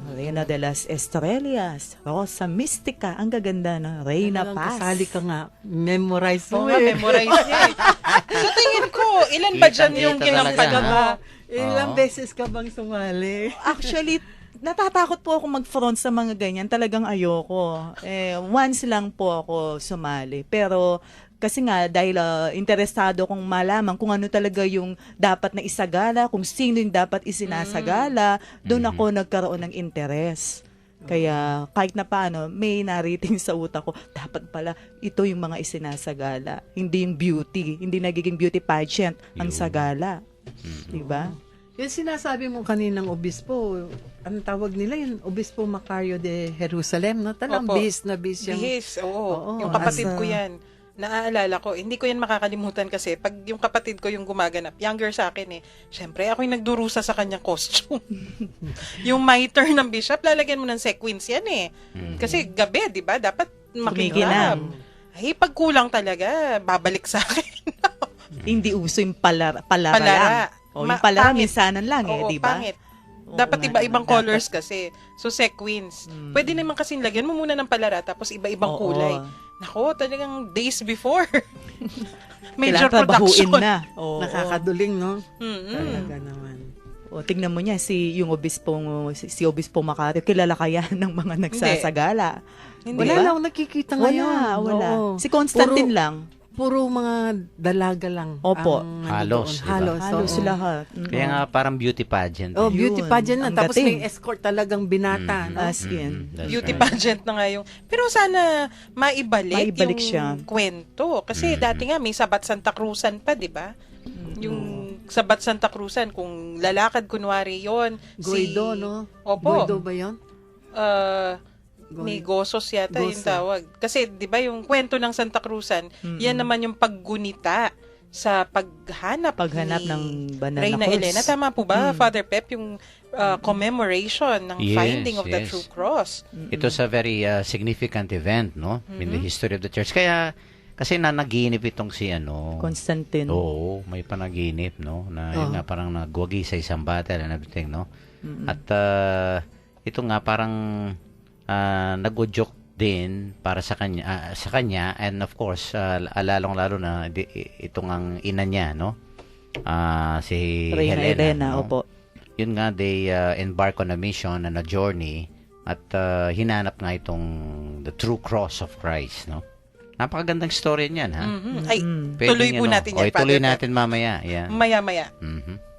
Reina de las Estrellas. Rosa Mystica. Ang gaganda na. Reina Ano lang, Paz. kasali ka nga. Memorize Oo mo nga, eh. memorize niya eh. Sa tingin ko, ilan ba dyan yung Kitang-kita ginampan talaga, mo? ha? Ilang Oo. beses ka bang sumali? Actually, natatakot po ako mag-front sa mga ganyan. Talagang ayoko. Once lang po ako sumali. Pero kasi nga, dahil interesado kong malaman kung ano talaga yung dapat na isagala, kung sino yung dapat isinasagala, doon ako nagkaroon ng interes. Kaya kahit na paano, may nariting sa utak ko, dapat pala ito yung mga isinasagala. Hindi yung beauty, hindi nagiging beauty pageant ang Yun. sagala. Diba? Yung sinasabi mo kaninang obispo, ang tawag nila yun, Obispo Macario de Jerusalem, no? Talang Opo. bis na bis yung... Bihis, oo. Oo, Yung kapatid as a- ko yan. Naaalala ko, hindi ko yan makakalimutan kasi pag yung kapatid ko yung gumaganap, younger sa akin eh, syempre ako yung nagdurusa sa kanyang costume. Yung mitre ng bishop, lalagyan mo ng sequins yan eh. Kasi gabi, di ba? Dapat makikinam. Kumikinam. Ay, pag kulang talaga, babalik sa akin. Hindi uso yung palara Palara. lang. O, yung palara, Pangit. minsanan lang Oo, di ba? pangit. Oo Dapat nga iba-ibang naman, colors kasi. So, sequins. Pwede naman kasing lagyan mo muna ng palara tapos iba-ibang Oo. kulay. Nako, talagang days before. Major Kailangan trabahuin production. na. Oo. Nakakaduling, no? Mm-mm. Talaga naman. O, tingnan mo niya, si Obispo Macario, kilala kaya ng mga nagsasagala. Hindi Wala ba? lang akong nakikita ngayon. Wala. Oo. Si Constantine lang. Puro mga dalaga lang. Opo. ang Halos, nandoon. diba? Halos, Halos oo. lahat. Kaya nga parang beauty pageant. Oh, eh. beauty Yun, pageant na. ang Tapos gating. may escort talagang binata. No? As in. That's Beauty right. pageant na nga yung... Pero sana maibalik Maibalik yung siya. kwento. Kasi dati nga may Sabat Santa Cruzan pa, di ba? Yung Sabat Santa Cruzan, kung lalakad kunwari yon Guido, no? Opo. Guido ba yun? Ni Gosos yata yung Goso. tawag. Kasi, di ba, yung kwento ng Santa Cruzan, yan naman yung paggunita sa paghanap Ng banal na Reyna cross. Elena. Tama po ba, Father Pep, yung commemoration ng Yes, finding of the yes. true cross? It was a very significant event, no? In the history of the church. Kaya, kasi nanaginip itong si Constantine. Oo, may panaginip, no? Na yun nga parang nagwagi sa isang battle and everything, no? At ito nga parang nag-joke din para sa kanya and of course lalong-lalo na itong ang ina niya, no? Si Reyna Elena, no? opo. Yun nga, they embark on a mission and a journey at hinanap nga itong the true cross of Christ, no? Napakagandang story niyan, ha? Ay, Pwedeng, tuloy po natin yan, tuloy Father natin mamaya. Yeah. Maya-maya. Mhm.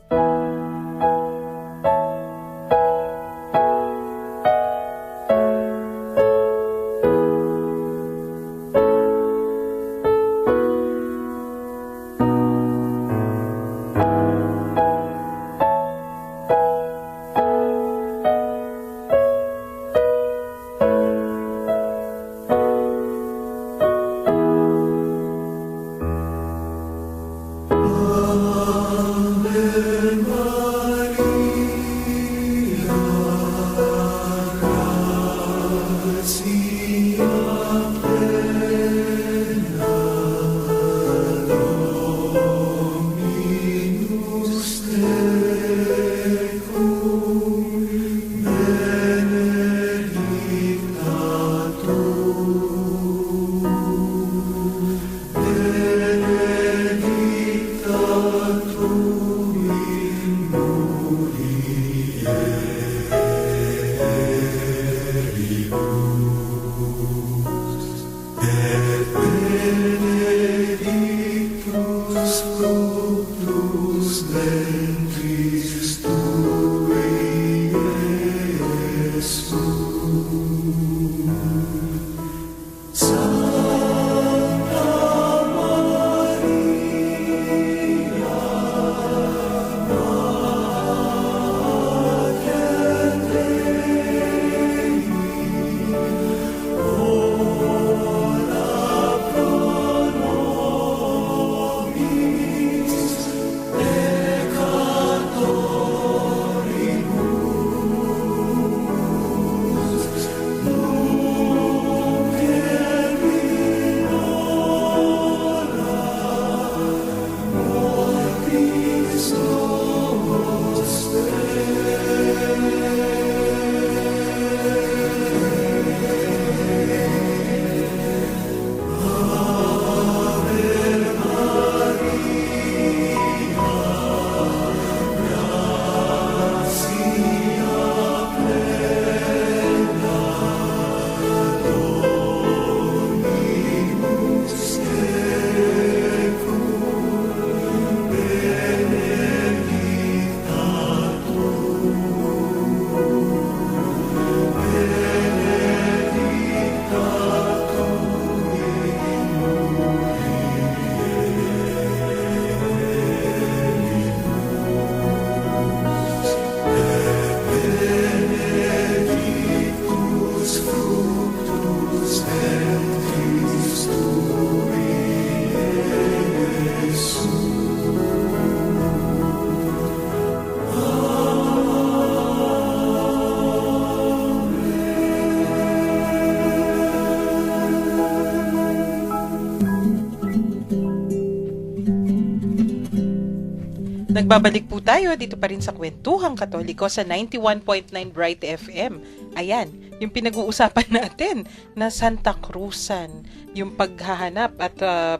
Nagbabalik po tayo dito pa rin sa Kwentuhang Katoliko sa 91.9 Bright FM. Ayan, yung pinag-uusapan natin na Santa Cruzan, yung paghahanap at the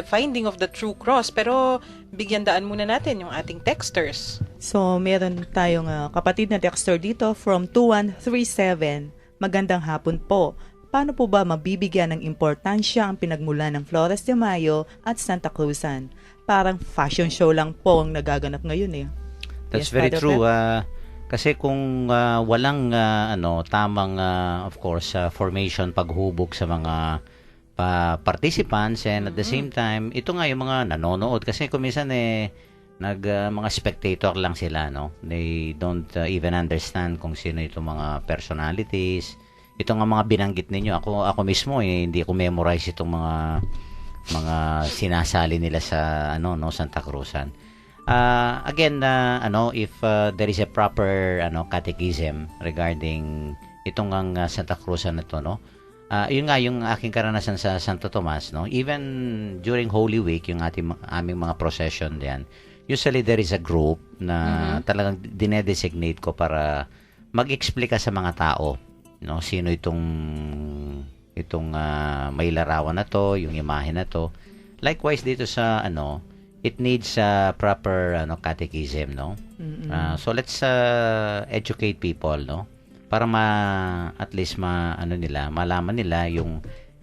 finding of the true cross. Pero bigyan daan muna natin yung ating texters. So, meron tayong kapatid na texter dito from 2137. Magandang hapon po. Paano po ba mabibigyan ng importansya ang pinagmulan ng Flores de Mayo at Santa Cruzan? Parang fashion show lang po ang nagaganap ngayon eh. That's Yes, very Father true. Pep? Kasi kung walang tamang of course formation, paghubog sa mga participants, and at the same time ito nga yung mga nanonood, kasi kung minsan mga spectator lang sila, no? They don't even understand kung sino itong mga personalities. Ito nga mga binanggit ninyo, ako mismo hindi ko memorize itong mga sinasali nila sa Santa Cruzan. Again, if there is a proper catechism regarding itong Santa Cruzan na to, no? Yun nga yung aking karanasan sa Santo Tomas, no? Even during Holy Week, yung aming mga procession diyan, usually there is a group na talagang dinedesignate ko para mag-explica sa mga tao, no? Sino itong may larawan na to, yung imahe na to. Likewise dito sa it needs a proper catechism, no? So let's educate people, no? Para at least malaman nila yung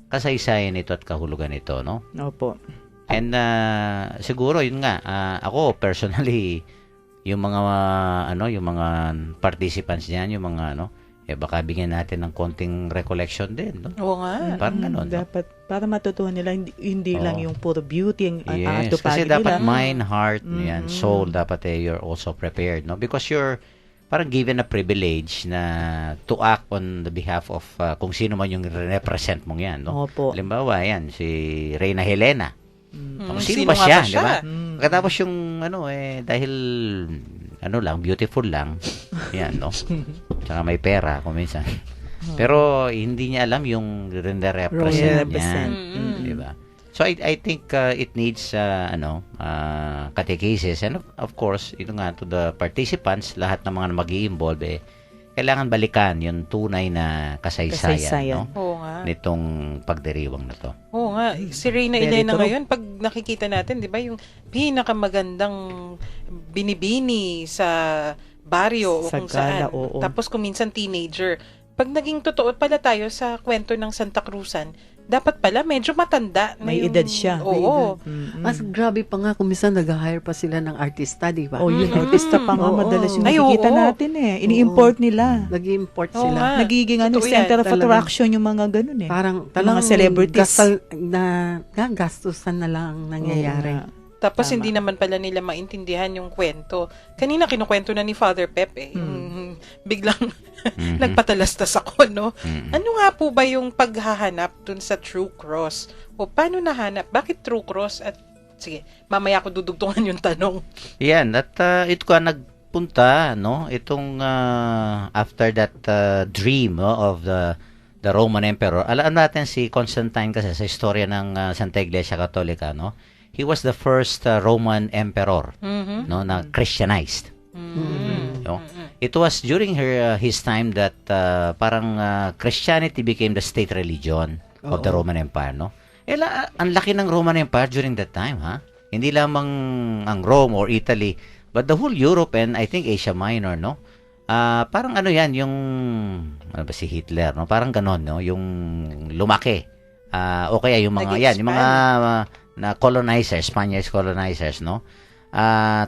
kasaysayan nito at kahulugan nito, no? Opo. And siguro yun nga, ako personally, yung mga yung mga participants niyan, yung mga baka bigyan natin ng konting recollection din, no? Oo nga. Parang ganun, no? Dapat, para matutuhan nila, hindi lang Oo. yung puro beauty ang Yes, atupagin kasi dapat nila. mind, heart, yan, soul, dapat you're also prepared, no? Because you're parang given a privilege na to act on the behalf of kung sino man yung represent mong yan, no? Opo. Halimbawa, yan, si Reyna Helena. Kung sino Sino ba nga siya, ba di ba? siya? Pagkatapos yung, dahil, lang, beautiful lang, yan, no? Tsaka may pera, kung minsan. Pero, hindi niya alam yung represent niya. Di ba? So, I think it needs, catechesis. And of course, ito nga, to the participants, lahat ng mga mag-i-involve, kailangan balikan yung tunay na kasaysayan, no? Oo nga. Nitong pagdiriwang na to. Oo nga. Si Reyna Very Elena true. ngayon, pag nakikita natin, di ba, yung pinakamagandang binibini sa baryo o Sa kung gala, saan. oo. Tapos kung minsan teenager. Pag naging totoo pala tayo sa kwento ng Santa Cruzan, dapat pala medyo matanda na May yung... edad siya. Oo. Mas grabe pa nga kung minsan nag-hire pa sila ng artista, di ba? O yun, artista pa nga Oo. madalas yung Ay, nakikita oo. natin Ini-import nila. Nag-import Oo sila. nga. Nagiging Totoo yan, center of talaga. attraction yung mga ganun Parang Yung talang mga celebrities. gastusan na lang nangyayari. Tapos Tama. hindi naman pala nila maintindihan yung kwento. Kanina kinukwento na ni Father Pep yung biglang nagpatalastas ako, no? Ano nga po ba yung paghahanap dun sa True Cross? O paano nahanap? Bakit True Cross? At sige, mamaya ko dudugtungan yung tanong. Yan, at ito ka nagpunta, no? Itong after that dream of the Roman Emperor. Alam natin si Constantine kasi sa istorya ng Santa Iglesia Katolika, no? He was the first Roman emperor, no, na Christianized. No? It was during his time that parang Christianity became the state religion of the Roman Empire, no? Ang laki ng Roman Empire during that time, ha? Hindi lamang ang Rome or Italy, but the whole Europe and I think Asia Minor, no? Parang yan, yung si Hitler, no? Parang ganon, no? Yung lumaki. O kaya yung mga Nag-expand. yung mga na colonizers, Spanish colonizers, no?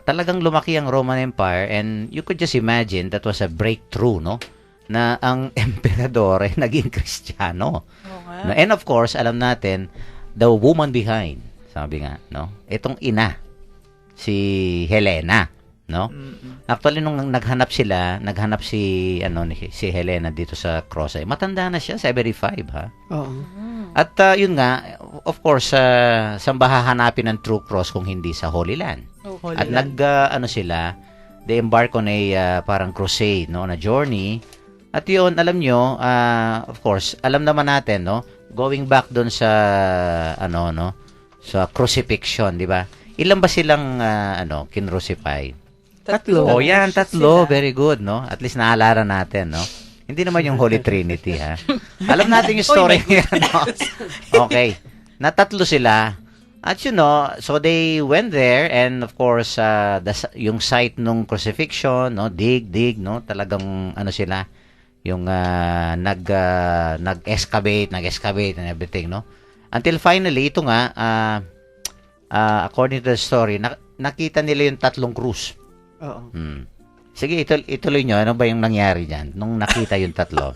Talagang lumaki ang Roman Empire and you could just imagine that was a breakthrough, no? Na ang emperador ay naging Kristiyano. Oo nga. No? And of course, alam natin, the woman behind, sabi nga, no? Itong ina, si Helena, no? Actually, nung naghanap si Helena dito sa cross, matanda na siya, 75, ha? Oo. At yun nga, of course, saan ba hahanapin ng True Cross kung hindi sa Holy Land? Okay. At sila, they embark on a parang crusade, no, na journey. At yun, alam nyo, of course, alam naman natin, no, going back doon sa, sa crucifixion, di ba? Ilan ba silang, kinrucify? Tatlo. Oh, yan, tatlo. Very good, no? At least naalala natin, no? Hindi naman yung Holy Trinity, ha? Alam natin yung story niya, no? Okay. Natatlo sila. At so they went there and of course, yung site nung crucifixion, no? Dig, no? Talagang, sila, yung nag-excavate and everything, no? Until finally, ito nga, according to the story, nakita nila yung tatlong krus. Oo. Sige, ituloy nyo. Ano ba yung nangyari dyan nung nakita yung tatlo?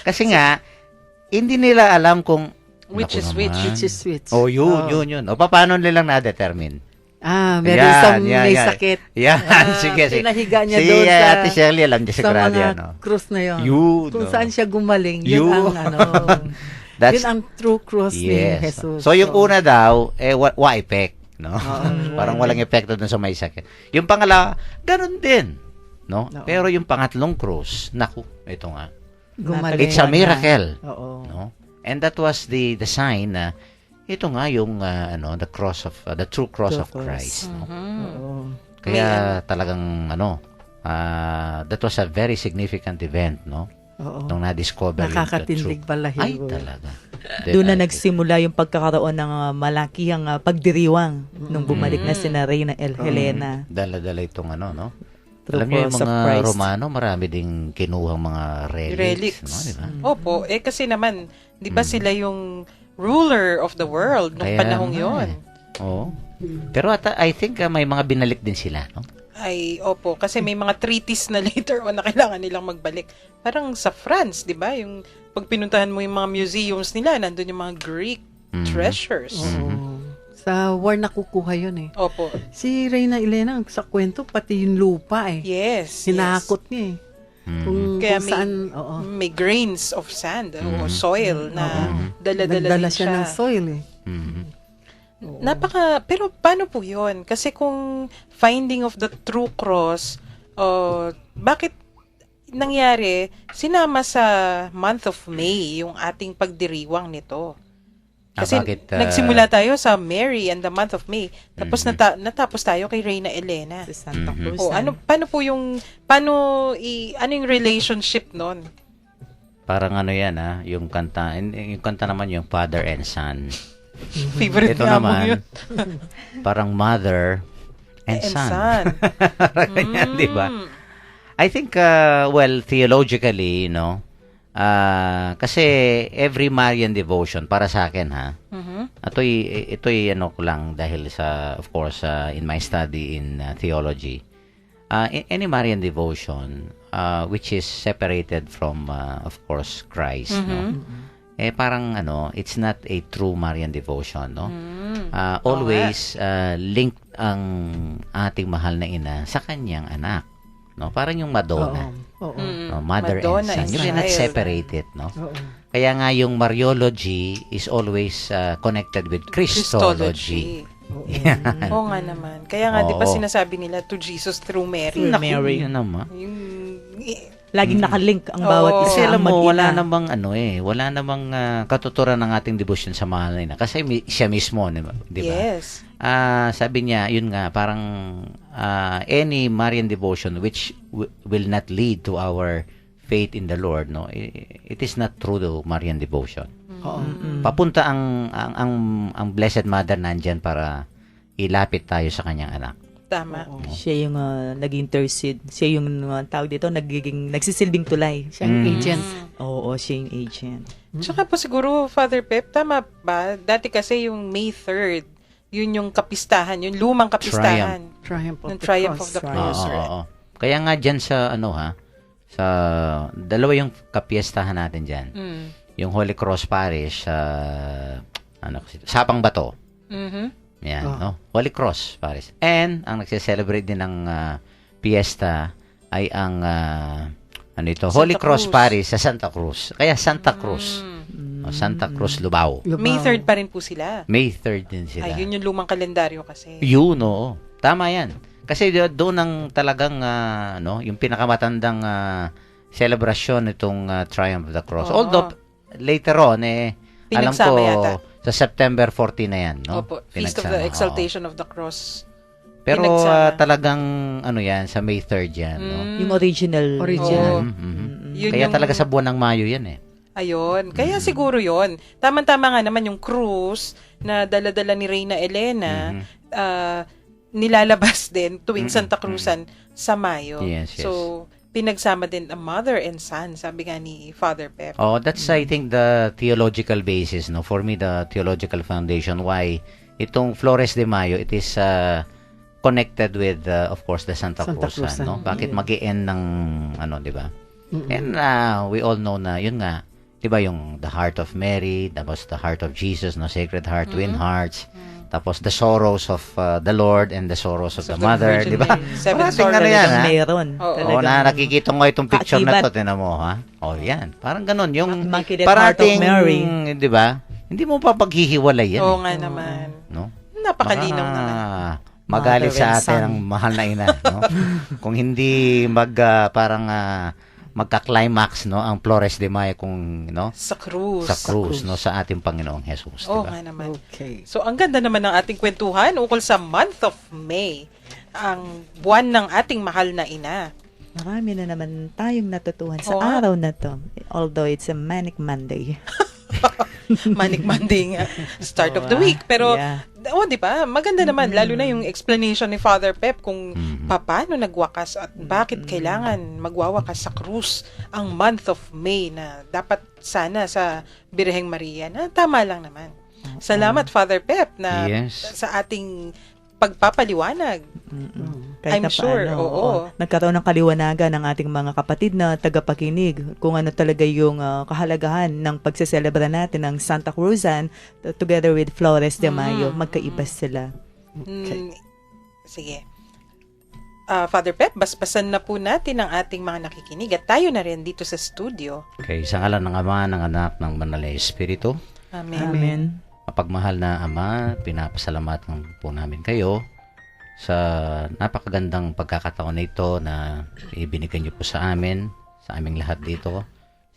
Kasi nga, hindi nila alam kung Which naku is naman. which? Which is which. Oh, yun. O, paano nilang na-determine? Meron Yan, isang yan, may yan. sakit. Yan, sige. Pinahiga niya si doon sa... Ate Shirley, alam niya sa sigurado mga yan. No? cross na yun. Yun, Kung no. saan siya gumaling, yun Yun. ang That's, yun ang true cross ni yes. Jesus. So, yung una daw, wa effect. No? Parang walang epekto dun sa may sakit. Yung pangalawa, ganun din. No? Oo. Pero yung pangatlong cross, naku, ito nga. Gumaling. It's a miracle. Oo. No? And that was the sign na ito nga yung the cross of the true cross of True cross. Christ, no? Oo. Kaya talagang that was a very significant event, no? Oo. Nung na-discover yung Nakakatindig true. balahibo. Ay, talaga. Doon na nagsimula yung pagkakaroon ng malakihang pagdiriwang nung bumalik na sina Reyna Helena. Dala-dala itong no? True Alam niyo yung cross of mga Christ. Romano, marami ding kinuhang mga relics. Relics. No? Diba? Opo, kasi naman, di ba sila yung ruler of the world nung Kaya panahong nga yon. Oo. Pero I think may mga binalik din sila, no? Ay, opo. Kasi may mga treaties na later on na kailangan nilang magbalik. Parang sa France, di ba? Yung pag pinuntahan mo yung mga museums nila, nandun yung mga Greek treasures. Oo. Sa war nakukuha yun eh. Opo. Si Reyna Elena, sa kwento, pati yung lupa eh. Yes. Hinakot niya eh. Kung, Kaya kung saan, oo. may grains of sand o soil na dala-dala Nagdala din siya ng soil eh. Pero paano po yun? Kasi kung finding of the true cross, bakit nangyari, sinama sa month of May yung ating pagdiriwang nito? Kasi Bakit, nagsimula tayo sa Mary and the month of May. Tapos natapos tayo kay Reyna Elena. Sa Santa Cruz. Paano yung relationship nun? Parang ano yan, yung kanta naman yung Father and Son. Favorite Ito nga mo naman, yun. parang Mother and Son. Parang ganyan, di ba? I think, theologically, kasi every Marian devotion, para sa akin, ito'y ano ko lang dahil sa, of course, in my study in theology, any Marian devotion, which is separated from, of course, Christ, parang it's not a true Marian devotion, no? Always linked ang ating mahal na ina sa kanyang anak, no? Parang yung Madonna, Oo. no? Mother Madonna and son. and You cannot child. separate it, no? Oo. Kaya nga yung Mariology is always connected with Christology. Yan. Oo nga naman. Kaya nga, di ba Oo. sinasabi nila to Jesus through Mary? Through Mary. Yun naman. Laging nakalink ang bawat Oo. isa. Kasi alam mo, mag-ina. wala namang katuturan ng ating devotion sa mahal na ina. Kasi siya mismo, di ba? Yes. Sabi niya, yun nga, parang any Marian devotion which will not lead to our faith in the Lord, no, it is not true to Marian devotion. Oo. Papunta ang Blessed Mother nandyan para ilapit tayo sa kanyang anak. Tama. Siya yung nag-intercede. Siya yung tawag dito, nagsisilbing tulay. Siya ang agent. Oo, siya yung agent. Tsaka po siguro, Father Pep, tama ba? Dati kasi yung May 3rd, yun yung kapistahan, yung lumang kapistahan. Triumph of Ng the Triumph Cross. of the Cross. Oo. Kaya nga dyan sa sa dalawa yung kapiestahan natin dyan. Yung Holy Cross Parish Sapang Bato. Yan, no? Holy Cross Parish. And ang nagse-celebrate din ng fiesta ay ang Holy Cross Cruz. Parish sa Santa Cruz. Kaya Santa Cruz. Santa Cruz, Lubao. May 3rd pa rin po sila. May 3rd din sila. Ay, yun yung lumang kalendaryo kasi. Yun, oo. Tama yan. Kasi doon ang talagang, yung pinakamatandang celebration itong Triumph of the Cross. Oo. Although, later on, alam ko, Pinagsama yata. sa September 14 na yan, no? Opo. Feast of Pinagsama, the oo. Exaltation of the Cross. Pero Pinagsama. talagang, yan, sa May 3rd yan, no? Yung original. Original. Yun Kaya yung- talaga sa buwan ng Mayo yan, eh. Ayun. Kaya siguro yon. Tama-tama nga naman yung cruise na dala-dala ni Reyna Elena, nilalabas din tuwing Santa Cruzan sa Mayo. Yes, yes. So, pinagsama din ang mother and son, sabi nga ni Father Pep. Oh, that's I think the theological basis, no. For me, the theological foundation why itong Flores de Mayo, it is connected with of course the Santa Cruzan, no. Bakit mag-i-end ng di ba? And we all know na yun nga, 'di ba, yung the heart of Mary, tapos the heart of Jesus, no, Sacred Heart, Twin Hearts. Tapos the sorrows of the Lord and the sorrows of the Mother, Virgin 'di ba? Mary. Seven Parating sorrows. ano yan, ha? Meron. Oo, nakikita mo itong picture na kaakibat. to, tinan mo, ha? Oh, yan. Parang ganun. Yung Immaculate Heart of parating, Mary. di ba? Hindi mo pa paghihiwalay yan. Oo nga naman. No? Napakalinaw Baka naman. magalit Mother sa and atin son. ang mahal na ina, no? Kung hindi magka-climax, no, ang Flores de Mayo kung, no, Sa cruise. sa krus, no, sa ating Panginoong Jesus, di Oo ba? nga naman. Okay. So, ang ganda naman ng ating kwentuhan ukol sa month of May, ang buwan ng ating mahal na ina. Marami na naman tayong natutuhan sa Oo. araw na to. Although it's a Manic Monday. Manic Monday nga. Start of the week. Pero, Yeah. di ba? Maganda naman, lalo na yung explanation ni Father Pep kung paano nagwakas at bakit kailangan magwawakas sa krus ang month of May na dapat sana sa Birheng Maria na tama lang naman. Salamat, Father Pep, na Yes. sa ating pagpapaliwanag. Kahit I'm na sure, paano, oo. nagkaroon ng kaliwanagan ng ating mga kapatid na tagapakinig kung ano talaga yung kahalagahan ng pagseselebra natin ng Santa Cruzan together with Flores de Mayo. Magkaiba sila. Sige. Father Pep, basbasan na po natin ang ating mga nakikinig at tayo na rin dito sa studio. Okay, sa ngalan ng Ama, ng Anak, ng Banal na Espiritu, Amen. Amen. mapagmahal na Ama, pinapasalamatan po namin kayo sa napakagandang pagkakataon na ito na ibinigay niyo po sa amin, sa aming lahat dito,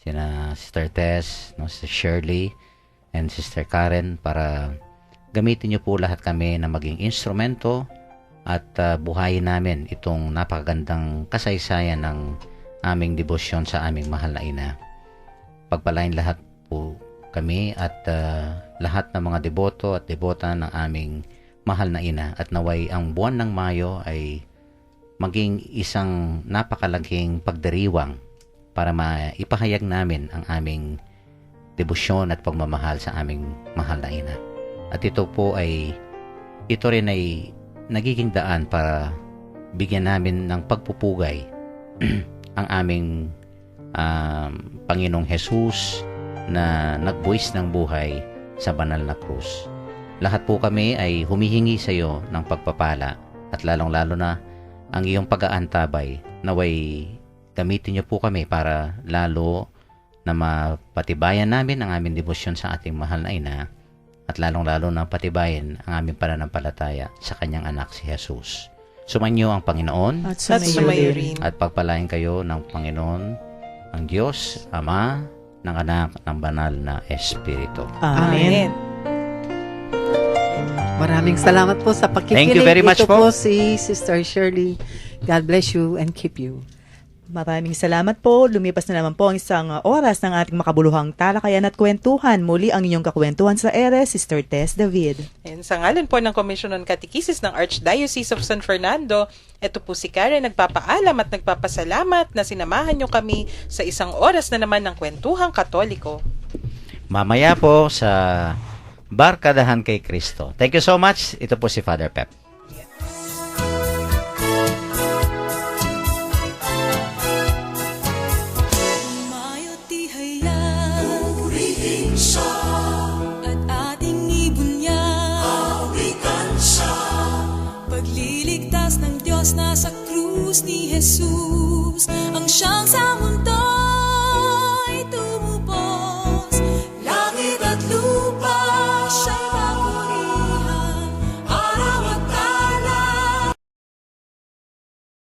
sina Sister Tess, no, Sister Shirley, and Sister Karen, para gamitin niyo po lahat kami na maging instrumento at buhayin namin itong napakagandang kasaysayan ng aming debosyon sa aming mahal na ina. Pagpalain lahat po kami at lahat ng mga deboto at debota ng aming mahal na ina, at naway ang buwan ng Mayo ay maging isang napakalaking pagdiriwang para maipahayag namin ang aming debosyon at pagmamahal sa aming mahal na ina. At ito rin ay nagiging daan para bigyan namin ng pagpupugay ang aming Panginoong Jesus na nagbuwis ng buhay sa banal na krus. Lahat po kami ay humihingi sa iyo ng pagpapala at lalong-lalo na ang iyong pag-aantabay. Naway gamitin niyo po kami para lalo na mapatibayan namin ang aming debosyon sa ating mahal na ina, at lalong-lalo na patibayan ang aming pananampalataya sa kanyang anak si Jesus. Sumainyo ang Panginoon At At sumayo rin. at pagpalain kayo ng Panginoon, ang Diyos, Ama, ng Anak, ng Banal na Espiritu. Amen. Maraming salamat po sa pakikinig. Thank you very much Ito po. si Sister Shirley. God bless you and keep you. Maraming salamat po. Lumipas na naman po ang isang oras ng ating makabuluhang talakayan at kwentuhan. Muli ang inyong kakwentuhan sa ere, Sister Tess David. And sa ngalan po ng Commission on Catechesis ng Archdiocese of San Fernando, ito po si Karen nagpapaalam at nagpapasalamat na sinamahan nyo kami sa isang oras na naman ng Kwentuhang Katoliko. Mamaya po sa Barkadahan kay Kristo. Thank you so much. Ito po si Father Pep. Mayo't ihayag, purihin siya, at ating ibunyag, awitan siya. Pagliligtas ng Diyos na sa krus ni Jesus, ang siyang sa